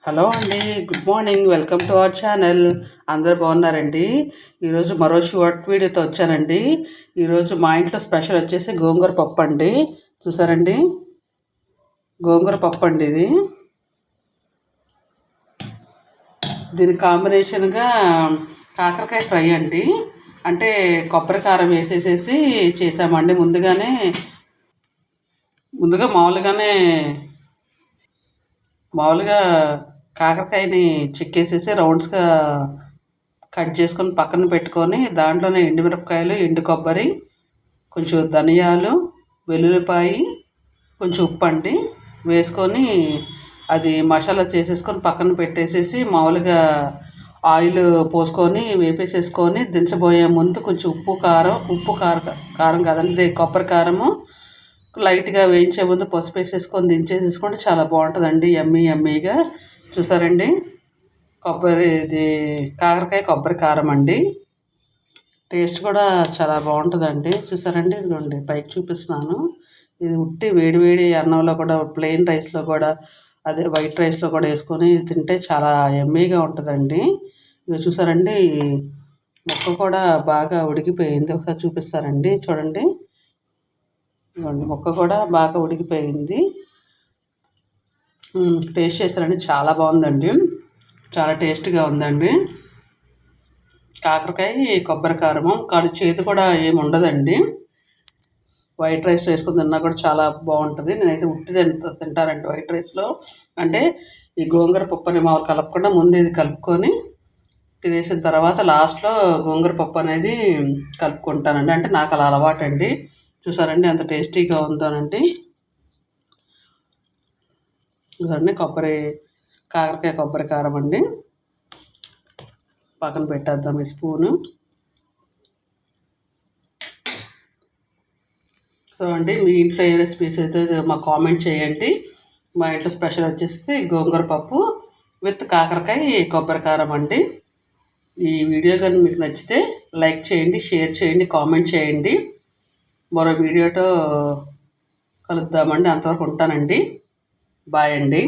Hello అండి, good morning. Welcome to our channel. అందరూ బాగున్నారండి. ఈరోజు మరో షార్ట్ వీడియోతో వచ్చానండి. ఈరోజు మా ఇంట్లో స్పెషల్ వచ్చేసి గోంగూర పప్పు అండి. చూసారండి, గోంగూర పప్పు అండి ఇది. దీని కాంబినేషన్గా కాకరకాయ ఫ్రై అండి. అంటే కొబ్బరి కారం వేసేసేసి చేసామండి. ముందుగా మామూలుగా కాకరకాయని చెక్కేసేసి రౌండ్స్గా కట్ చేసుకొని పక్కన పెట్టుకొని దాంట్లోనే ఎండుమిరపకాయలు, ఎండు కొబ్బరి, కొంచెం ధనియాలు, వెల్లుల్లిపాయి, కొంచెం ఉప్పు అండి వేసుకొని అది మసాలా చేసేసుకొని పక్కన పెట్టేసేసి మామూలుగా ఆయిల్ పోసుకొని వేపేసేసుకొని దించబోయే ముందు కొంచెం కారం కాదండి, కొబ్బరి కారము లైట్గా వేయించే ముందు పసుపు వేసేసుకొని దించేసేసుకుంటే చాలా బాగుంటుందండి, యమ్మీగా. చూసారండి, ఇది కాకరకాయ కొబ్బరి కారం అండి. టేస్ట్ కూడా చాలా బాగుంటుందండి. చూసారండి, ఇదిగోండి పైకి చూపిస్తున్నాను. ఇది ఉట్టి వేడి అన్నంలో కూడా, ప్లెయిన్ రైస్లో కూడా, అదే వైట్ రైస్లో కూడా వేసుకొని తింటే చాలా యమ్మీగా ఉంటుందండి. ఇది చూసారండి, ముక్క కూడా బాగా ఉడికిపోయింది. ఒకసారి చూపిస్తారండి, చూడండి. ముక్క కూడా బాగా ఉడికిపోయింది. టేస్ట్ చేశారండి, చాలా బాగుందండి, చాలా టేస్ట్గా ఉందండి. కాకరకాయ కొబ్బరి కారము కానీ చేదు కూడా ఏమి ఉండదండి. వైట్ రైస్ వేసుకొని తిన్నా కూడా చాలా బాగుంటుంది. నేనైతే ఉట్టి తింటానండి వైట్ రైస్లో. అంటే ఈ గోంగూర పప్పు అని మామూలు కలపకుండా ముందు ఇది కలుపుకొని తినేసిన తర్వాత లాస్ట్లో గోంగూర పప్పు అనేది కలుపుకుంటానండి. అంటే నాకు అలా అలవాటండి. చూసారండి ఎంత టేస్టీగా ఉందోనండి. ఇవన్నీ కాకరకాయ కొబ్బరి కారం అండి. పక్కన పెట్టేద్దాం ఈ స్పూను. సో అండి, మీ ఇంట్లో ఏ రెసిపీస్ అయితే మాకు కామెంట్ చేయండి. మా ఇంట్లో స్పెషల్ వచ్చేసి గోంగూర పప్పు విత్ కాకరకాయ కొబ్బరి కారం అండి. ఈ వీడియో కానీ మీకు నచ్చితే లైక్ చేయండి, షేర్ చేయండి, కామెంట్ చేయండి. మరో వీడియోతో కలుద్దామండి. అంతవరకు ఉంటానండి. బాయ్ అండి.